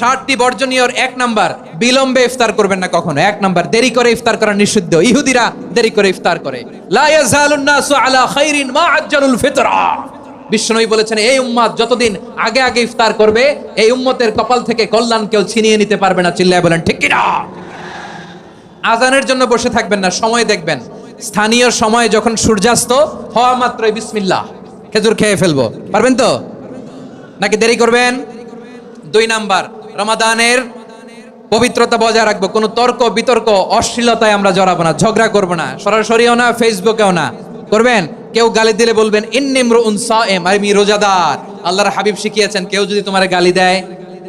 60টি বর্জনীয়র 1 number, বিলম্বে ইফতার করবেন না কখনো। 1 নাম্বার, দেরি করে ইফতার করা নিষিদ্ধ। ইহুদিরা দেরি করে ইফতার করে। লা ইয়াজালুন নাসু আলা খাইরিন মা আজ্জালুল ফিতরা। বিশ্বনবী বলেছেন, এই উম্মত যতদিন আগে আগে ইফতার করবে, এই উম্মতের কপাল থেকে কল্যাণ কেউ ছিনিয়ে নিতে পারবে না। চিল্লায় বলেন ঠিক কি না? আজানের জন্য বসে থাকবেন না, সময় দেখবেন। স্থানীয় সময় যখন সূর্যাস্ত হওয়া মাত্রই বিসমিল্লাহ, খেজুর খেয়ে ফেলবো। পারবেন তো নাকি দেরি করবেন? 2 নাম্বার, রমাদানের পবিত্রতা বজায় রাখবো। কোনো তর্ক বিতর্ক অশ্লীলতায় আমরা জড়াবো না, ঝগড়া করবো না, সরাসরিও না, ফেসবুকেও না। করবেন কেউ গালি দিলে বলবেন ইন্নী ইমরুউন সায়েম, আমি রোজাদার। আল্লাহর হাবিব শিখিয়েছেন, কেউ যদি তোমার গালি দেয়,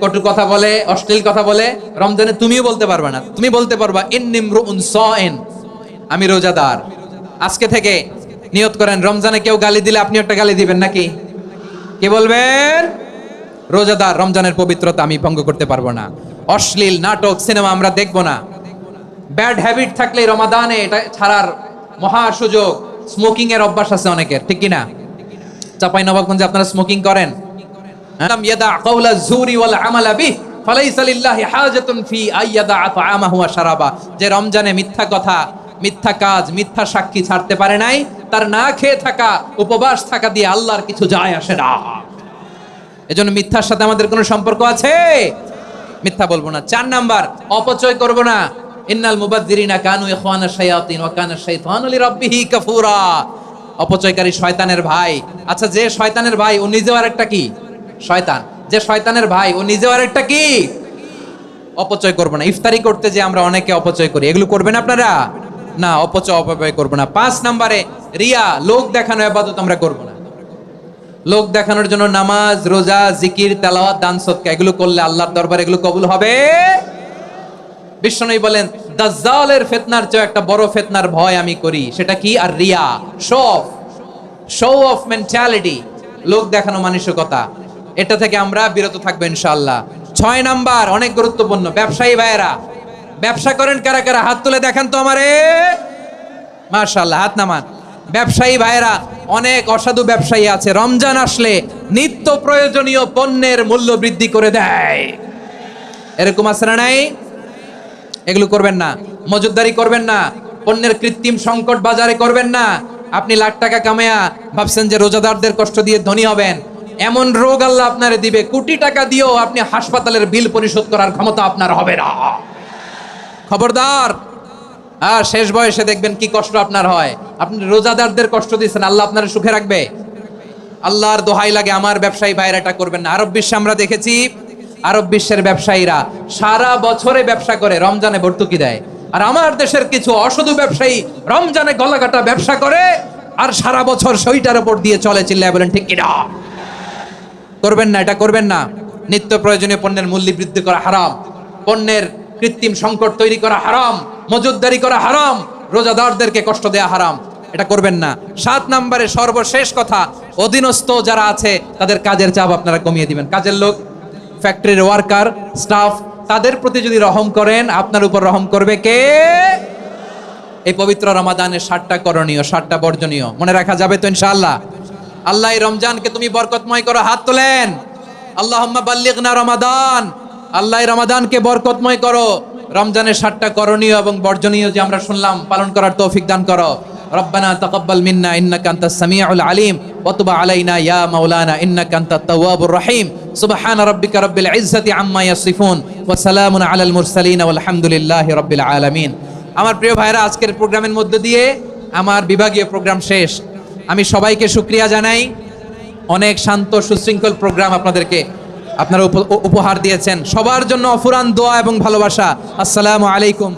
কটু কথা বলে, অশ্লীল কথা বলে, রমজানে তুমিও বলতে পারবে না। তুমি বলতে পারবা ইন্নী ইমরুউন সায়েম, আমি রোজাদার। আজকে থেকে নিয়ত করেন, রমজানে কেউ গালি দিলে আপনি একটা গালি দিবেন নাকি? কি বলবেন? রোজাদার, রমজানের পবিত্রতা আমি ভঙ্গ করতে পারবো না। অশ্লীল নাটক সিনেমা আমরা দেখবো না। ব্যাড হ্যাবিট থাকলে রমাদানে এটা ছাড়ার মহা সুযোগ। স্মোকিং এর অভ্যাস আছে অনেকের, ঠিক কিনা? চাঁপাইনবাবগঞ্জে আপনারা স্মোকিং করেন? লাম ইয়াদা কাওলা যুরি ওয়াল আমালা বিহি ফালাইসা লিল্লাহি হাজাতুন ফি আইয়াদা তাআমাহু ওয়া শারাবা। যে রমজানে মিথ্যা কথা, মিথ্যা কাজ, মিথ্যা সাক্ষী ছাড়তে পারে নাই, তার না খেয়ে থাকা, উপবাস থাকা দিয়ে আল্লাহর কিছু যায় আসে না। এজন্য মিথ্যার সাথে আমাদের কোনো সম্পর্ক আছে? মিথ্যা বলবো না। 4 নাম্বার, অপচয় করব না। ইন্নাল মুবাযযিরিনা কানু ইখওয়ানাশ শায়াতিন ওয়া কানা শাইতানু লিরাব্বিহি কাফুরা। অপচয়কারী শয়তানের ভাই। আচ্ছা, যে শয়তানের ভাই ও নিজেও আরেকটা কি? শয়তান। যে শয়তানের ভাই ও নিজেও আরেকটা কি? অপচয় করব না। ইফতারি করতে যে আমরা অনেকে অপচয় করি, এগুলো করবেন আপনারা না। অপচয় করব না। 5 নম্বরে, রিয়া, লোক দেখানো ইবাদত আমরা করব না। লোক দেখানোর জন্য নামাজ, রোজা, জিকির, তেলাওয়াত, দান, সদকা এগুলো করলে আল্লাহর দরবারে এগুলো কবুল হবে? বিশ্বনবী বলেন, দাজ্জালের ফিতনার চেয়ে একটা বড় ফিতনার ভয় আমি করি। সেটা কি? আর রিয়া, শো অফ মেন্টালিটি, লোক দেখানো মানসিকতা। এটা থেকে আমরা বিরত থাকবো ইনশাআল্লাহ। 6 নাম্বার, অনেক গুরুত্বপূর্ণ। ব্যবসায়ী ভাইয়েরা, ব্যবসা করেন কারা কারা? হাত তুলে দেখান তো আমারে। মাশাআল্লাহ, হাত নামান। ব্যবসায়ী ভাইয়েরা, অনেক অসাধু ব্যবসায়ী আছে, রমজান আসলে নিত্য প্রয়োজনীয় পণ্যের মূল্য বৃদ্ধি করে দেয়। এরকম আছে না নাই? এগুলো করবেন না। মজুদদারি করবেন না। পণ্যের কৃত্রিম সংকট বাজারে করবেন না। আপনি লাখ টাকা কামায়া ভাবছেন যে রোজাদারদের কষ্ট দিয়ে ধনী হবেন। এমন রোগ আল্লাহ আপনারে দিবে, কোটি টাকা দিয়েও আপনি হাসপাতালের বিল পরিশোধ করার ক্ষমতা আপনার হবে না। খবরদার। আর শেষ বয়সে দেখবেন কি কষ্ট আপনার হয়। আপনি রোজাদারদের কষ্ট দিচ্ছেন, আল্লাহ আপনার সুখে রাখবে? আল্লাহর দোহাই লাগে, আমার ব্যবসায়ী ভাইরা এটা করবেন না। আরব বিশ্বে আমরা দেখেছি, আরব বিশ্বের ব্যবসায়ীরা সারা বছরে ব্যবসা করে, রমজানে ভর্তুকি দেয়। আর আমার দেশের কিছু অসাধু ব্যবসায়ী রমজানে গলাকাটা ব্যবসা করে আর সারা বছর সইটার উপর দিয়ে চলে। চিল্লায় বলেন ঠিক কিনা? করবেন না, এটা করবেন না। নিত্য প্রয়োজনীয় পণ্যের মূল্য বৃদ্ধি করা হারাম, পণ্যের কৃত্রিম সংকট তৈরি করা হারাম, মজুদদারি করা হারাম, রোজাদারদেরকে কষ্ট দেয়া হারাম। এটা করবেন না। 7 নম্বরে সর্বশেষ কথা, অধীনস্থ যারা আছে তাদের কাজের চাপ আপনারা কমিয়ে দিবেন। কাজের লোক, ফ্যাক্টরির ওয়ার্কার, স্টাফ, তাদের প্রতি যদি রহম করেন, আপনার উপর রহম করবে কে? এই পবিত্র রমাদানের 7টা করণীয়, 7টা বর্জনীয় মনে রাখা যাবে তো ইনশাআল্লাহ? আল্লাহ এই রমজানকে তুমি বরকতময় করো। হাত তোলেন। আল্লাহুম্মা বাল্লিগনা রমাদান। আল্লাহ এই রমাদানকে বরকতময় করো। রমজানের 7টা করণীয় এবং বর্জনীয় যে আমরা শুনলাম, পালন করার তৌফিক দান করো। রব্বানা তাকাব্বাল মিন্না ইন্নাকা আনতাস সামিউল আলিম ওয়া তুব আলাইনা ইয়া মাওলানা ইন্নাকা আনতাত তাওয়াবুর রহিম। সুবহান রাব্বিকা রাব্বিল ইজ্জাতি আম্মা ইয়াসিফুন ওয়া সালামুন আলাল মুরসালিন ওয়াল হামদুলিল্লাহি রাব্বিল আলামিন। আমার প্রিয় ভাইরা, আজকের প্রোগ্রামের মধ্য দিয়ে আমার বিভাগীয় প্রোগ্রাম শেষ। আমি সবাইকে শুকরিয়া জানাই। অনেক শান্ত সুশৃঙ্খল প্রোগ্রাম আপনারা উপহার দিয়েছেন। সবার জন্য অফুরান দোয়া এবং ভালোবাসা। আসসালামু আলাইকুম।